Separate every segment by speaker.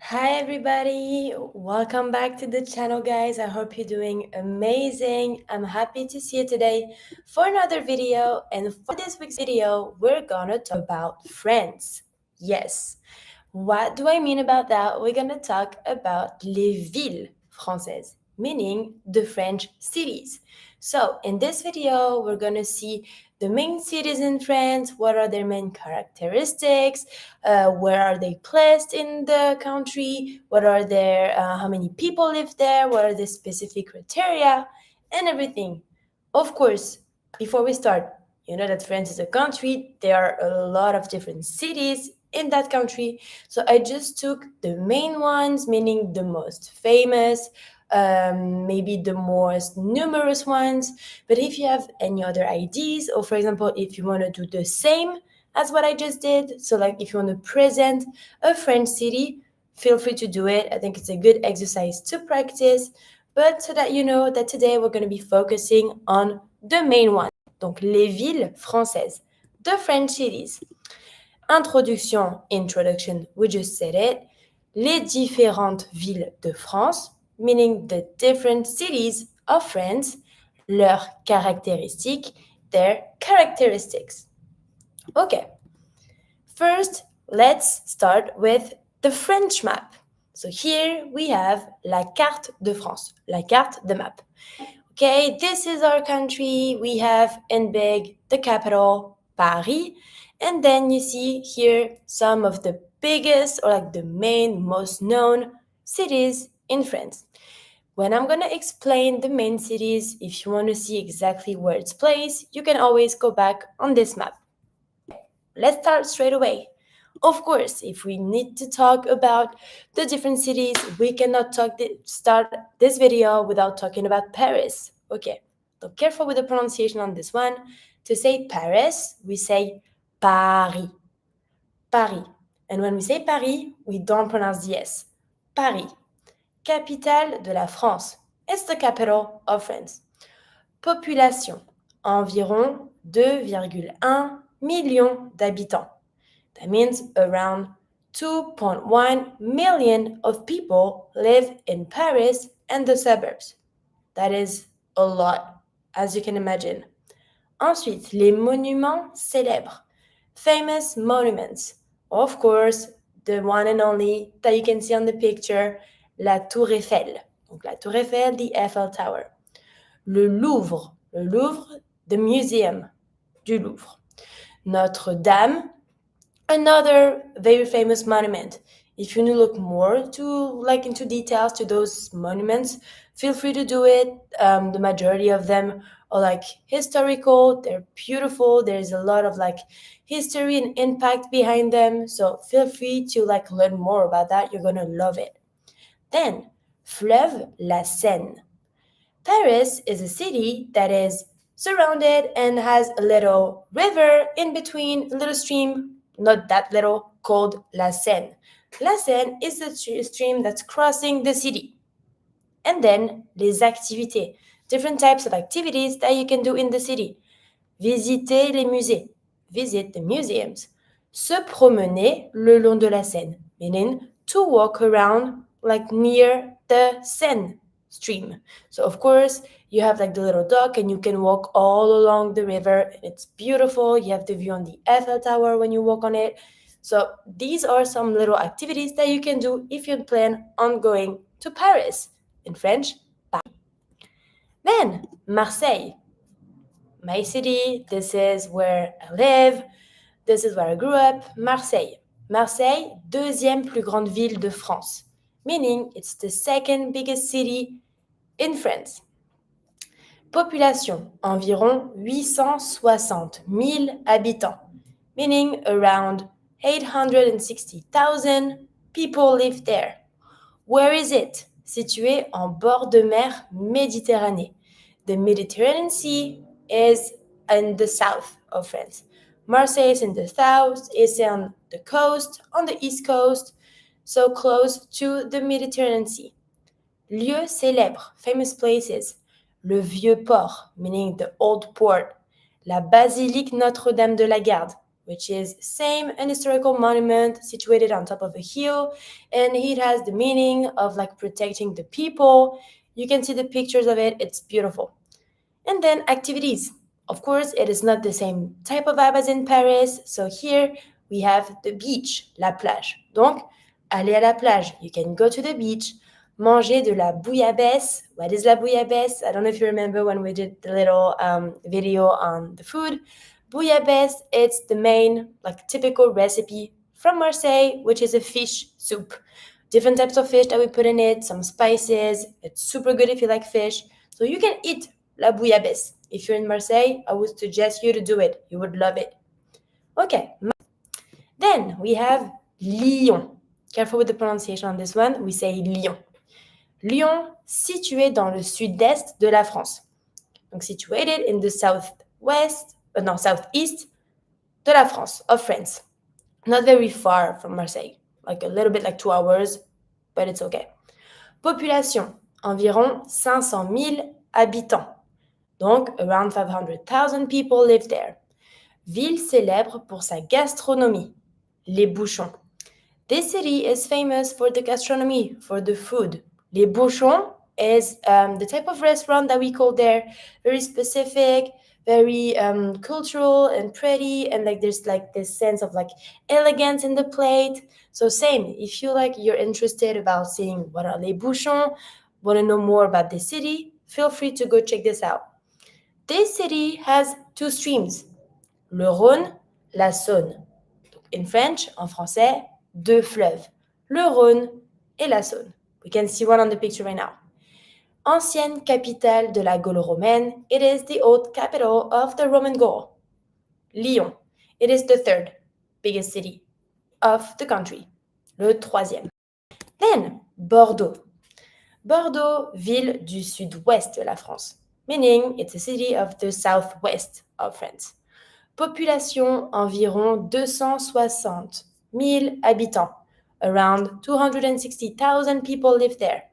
Speaker 1: Hi everybody, welcome back to the channel guys. I hope you're doing amazing. I'm happy to see you today for another video, and for this week's video we're gonna talk about France. Yes, what do I mean about that? We're gonna talk about les villes françaises, meaning the French cities. So in this video we're gonna see the main cities in France, what are their main characteristics, where are they placed in the country, what are their, how many people live there, what are the specific criteria, and everything. Of course, before we start, you know that France is a country, there are a lot of different cities in that country, so I just took the main ones, meaning the most famous, maybe the most numerous ones. But if you have any other ideas, or for example, if you want to do the same as what I just did, so like if you want to present a French city, feel free to do it. I think it's a good exercise to practice. But so that you know that today we're going to be focusing on the main one, donc les villes françaises, the French cities. Introduction, we just said it. Les différentes villes de France, meaning the different cities of France, leurs caractéristiques, their characteristics. Okay, first let's start with the French map. So here we have la carte de France, la carte de map. Okay, this is our country. We have in big the capital, Paris. And then you see here some of the biggest or like the main, most known cities in France. When I'm going to explain the main cities, if you want to see exactly where it's placed, you can always go back on this map. Let's start straight away. Of course, if we need to talk about the different cities, we cannot start this video without talking about Paris. Okay, so careful with the pronunciation on this one. To say Paris, we say Paris. Paris. And when we say Paris, we don't pronounce the S. Paris. Capitale de la France. It's the capital of France. Population. Environ 2,1 millions d'habitants. That means around 2.1 million of people live in Paris and the suburbs. That is a lot, as you can imagine. Ensuite, les monuments célèbres. Famous monuments. Of course, the one and only that you can see on the picture, la Tour Eiffel. Donc la Tour Eiffel, the Eiffel Tower. Le Louvre. Le Louvre, the museum du Louvre. Notre-Dame, another very famous monument. If you look more into details to those monuments, feel free to do it. The majority of them are historical. They're beautiful. There's a lot of history and impact behind them. So feel free to learn more about that. You're gonna love it. Then, Fleuve la Seine. Paris is a city that is surrounded and has a little river in between, a little stream, not that little, called La Seine. La Seine is the stream that's crossing the city. And then, les activités, different types of activities that you can do in the city. Visiter les musées, visit the museums. Se promener le long de la Seine, meaning to walk around near the Seine stream. So of course, you have the little dock and you can walk all along the river. It's beautiful. You have the view on the Eiffel Tower when you walk on it. So these are some little activities that you can do if you plan on going to Paris. In French, Paris. Then, Marseille. My city, this is where I live, this is where I grew up, Marseille. Marseille, deuxième plus grande ville de France, meaning it's the second biggest city in France. Population, environ 860 000 habitants, meaning around 860,000 people live there. Where is it? Situé en bord de mer Méditerranée. The Mediterranean Sea is in the south of France. Marseille is in the south, is on the coast, on the east coast, so close to the Mediterranean Sea. Lieux célèbres, famous places. Le Vieux Port, meaning the old port. La Basilique Notre-Dame de la Garde, which is same an historical monument situated on top of a hill, and it has the meaning of like protecting the people. You can see the pictures of it, it's beautiful. And then activities. Of course, it is not the same type of vibe as in Paris. So here we have the beach, la plage. Donc, aller à la plage. You can go to the beach, manger de la bouillabaisse. What is la bouillabaisse? I don't know if you remember when we did the little video on the food. Bouillabaisse, it's the main, like typical recipe from Marseille, which is a fish soup. Different types of fish that we put in it, some spices. It's super good if you like fish. So you can eat la bouillabaisse. If you're in Marseille, I would suggest you to do it. You would love it. Okay. Then we have Lyon. Careful with the pronunciation on this one. We say Lyon. Lyon, situé dans le sud-est de la France. Donc situated in the southeast de la France, of France. Not very far from Marseille. Like a little bit like 2 hours, but it's okay. Population, environ 500 000 habitants. Donc, around 500,000 people live there. Ville célèbre pour sa gastronomie, les bouchons. This city is famous for the gastronomy, for the food. Les bouchons is the type of restaurant that we call there, very specific, very cultural and pretty, and like there's like this sense of like elegance in the plate. So same, if you like you're interested about seeing what are les bouchons, want to know more about the city, feel free to go check this out. This city has 2 streams, le Rhône, la Saône. In French, en français, 2 fleuves, le Rhône et la Saône. We can see one on the picture right now. Ancienne capitale de la Gaule romaine, it is the old capital of the Roman Gaul. Lyon, it is the 3rd biggest city of the country, le 3e. Then, Bordeaux. Bordeaux, ville du sud-ouest de la France, meaning it's a city of the southwest of France. Population environ 260 000 habitants. Around 260,000 people live there.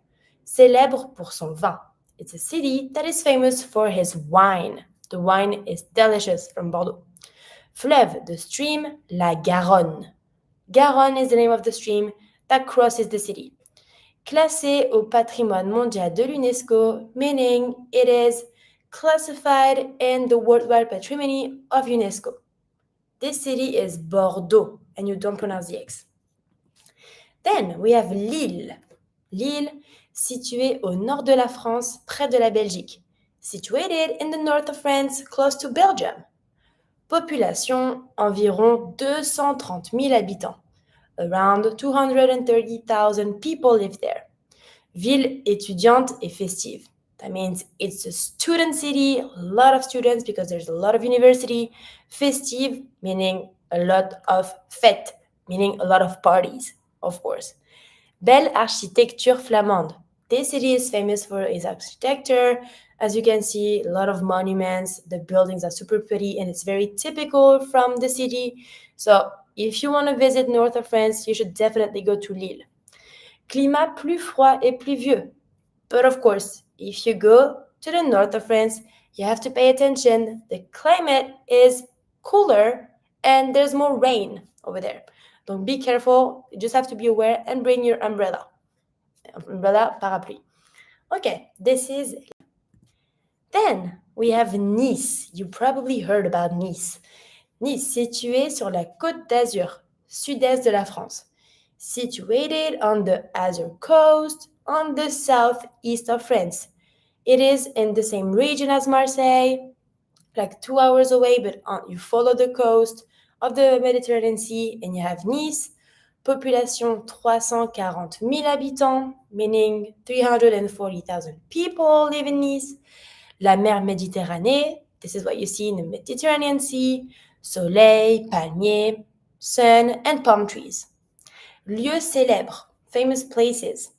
Speaker 1: Célèbre pour son vin. It's a city that is famous for his wine. The wine is delicious from Bordeaux. Fleuve, the stream, la Garonne. Garonne is the name of the stream that crosses the city. Classé au patrimoine mondial de l'UNESCO, meaning it is classified in the worldwide patrimony of UNESCO. This city is Bordeaux, and you don't pronounce the X. Then we have Lille. Lille, située au nord de la France, près de la Belgique. Situated in the north of France, close to Belgium. Population, environ 230 000 habitants. Around 230,000 people live there. Ville étudiante et festive. That means it's a student city, a lot of students because there's a lot of university. Festive, meaning a lot of fêtes, meaning a lot of parties, of course. Belle architecture flamande. This city is famous for its architecture. As you can see, a lot of monuments. The buildings are super pretty and it's very typical from the city. So if you want to visit north of France, you should definitely go to Lille. Climat plus froid et pluvieux. But of course, if you go to the north of France, you have to pay attention. The climate is cooler and there's more rain over there. Don't be careful. You just have to be aware and bring your umbrella. Umbrella, parapluie. Okay, this is... Then we have Nice. You probably heard about Nice. Nice, située sur la Côte d'Azur, sud-est de la France. Situated on the Azure coast, on the southeast of France. It is in the same region as Marseille, like 2 hours away, but you follow the coast of the Mediterranean Sea and you have Nice. Population 340 000 habitants, meaning 340,000 people live in Nice. La mer Méditerranée, this is what you see in the Mediterranean Sea. Soleil, palmiers, sun, and palm trees. Lieux célèbres, famous places.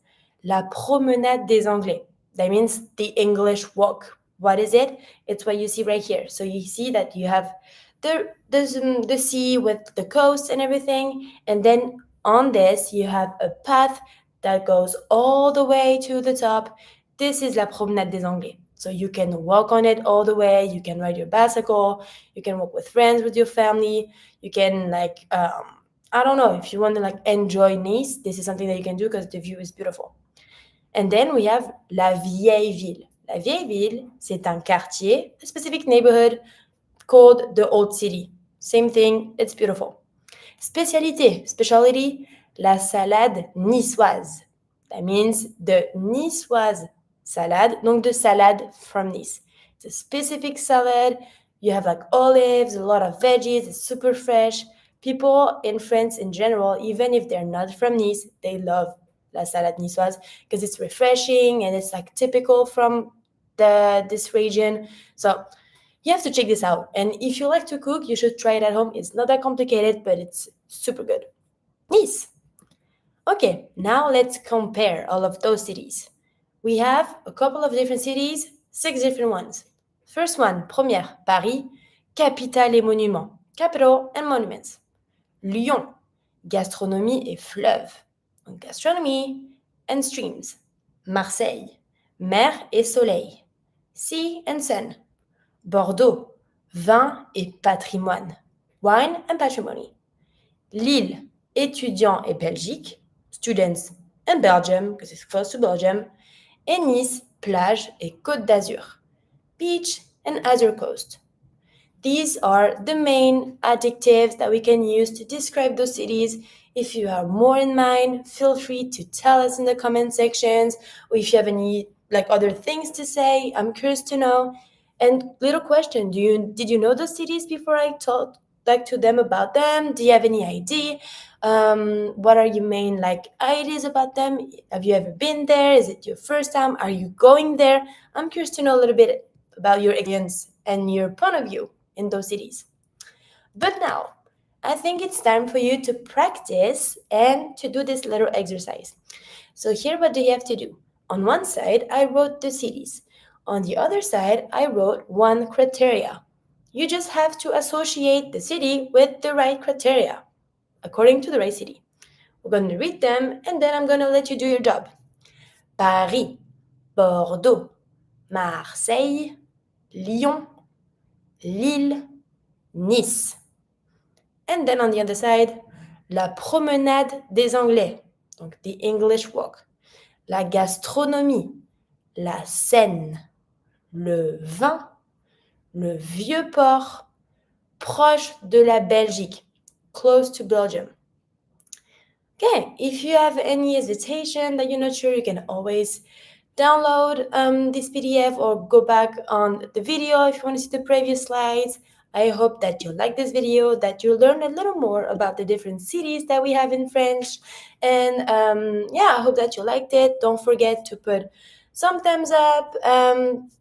Speaker 1: La promenade des Anglais. That means the English walk. What is it? It's what you see right here. So you see that you have the sea with the coast and everything. And then on this, you have a path that goes all the way to the top. This is la promenade des Anglais. So you can walk on it all the way, you can ride your bicycle, you can walk with friends, with your family, you can I don't know, if you want to enjoy Nice, this is something that you can do because the view is beautiful. And then we have La Vieille Ville. La Vieille Ville, c'est un quartier, a specific neighborhood called the Old City. Same thing, it's beautiful. Specialty, la salade niçoise. That means the niçoise salad, donc the salad from Nice. It's a specific salad. You have olives, a lot of veggies, it's super fresh. People in France in general, even if they're not from Nice, they love la salade niçoise because it's refreshing and it's typical from this region. So you have to check this out. And if you like to cook, you should try it at home. It's not that complicated, but it's super good. Nice. Okay, now let's compare all of those cities. We have a couple of different cities, 6 different ones. First one, première, Paris, capitale et monuments. Capital and monuments. Lyon, gastronomie et fleuve. Donc, gastronomy and streams. Marseille, mer et soleil. Sea and sun. Bordeaux, vin et patrimoine. Wine and patrimony. Lille, étudiants et Belgique. Students and Belgium, because it's close to Belgium. Et Nice, plage et Côte d'Azur. Beach and Azure Coast. These are the main adjectives that we can use to describe those cities. If you have more in mind, feel free to tell us in the comment sections, or if you have any other things to say, I'm curious to know. And little question, did you know those cities before I talked to them about them? Do you have any idea? What are your main ideas about them? Have you ever been there? Is it your first time? Are you going there? I'm curious to know a little bit about your experience and your point of view in those cities. But now, I think it's time for you to practice and to do this little exercise. So here, what do you have to do? On one side, I wrote the cities. On the other side, I wrote one criteria. You just have to associate the city with the right criteria, according to the right city. We're going to read them, and then I'm going to let you do your job. Paris, Bordeaux, Marseille, Lyon, Lille, Nice. And then on the other side, la promenade des Anglais, donc the English walk. La gastronomie, la Seine, le vin, le vieux port, proche de la Belgique, close to Belgium. Okay, if you have any hesitation that you're not sure, you can always download this PDF or go back on the video if you want to see the previous slides. I hope that you like this video, that you learn a little more about the different cities that we have in French. And I hope that you liked it. Don't forget to put some thumbs up,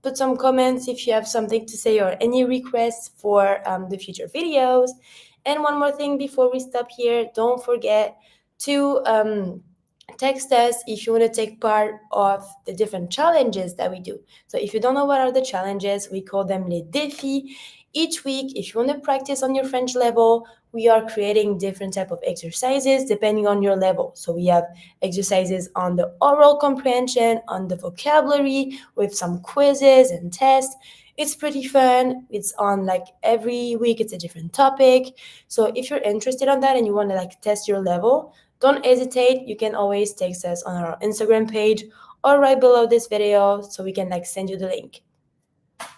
Speaker 1: put some comments if you have something to say or any requests for the future videos. And one more thing before we stop here, don't forget to text us if you want to take part of the different challenges that we do. So if you don't know what are the challenges, we call them les défis. Each week, if you want to practice on your French level, we are creating different type of exercises depending on your level. So we have exercises on the oral comprehension, on the vocabulary, with some quizzes and tests. It's pretty fun. It's on every week, it's a different topic. So if you're interested on that and you want to test your level, don't hesitate. You can always text us on our Instagram page or right below this video so we can send you the link.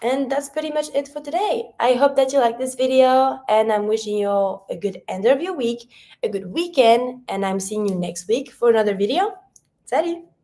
Speaker 1: And that's pretty much it for today. I hope that you like this video, and I'm wishing you a good end of your week, a good weekend, and I'm seeing you next week for another video. Salut!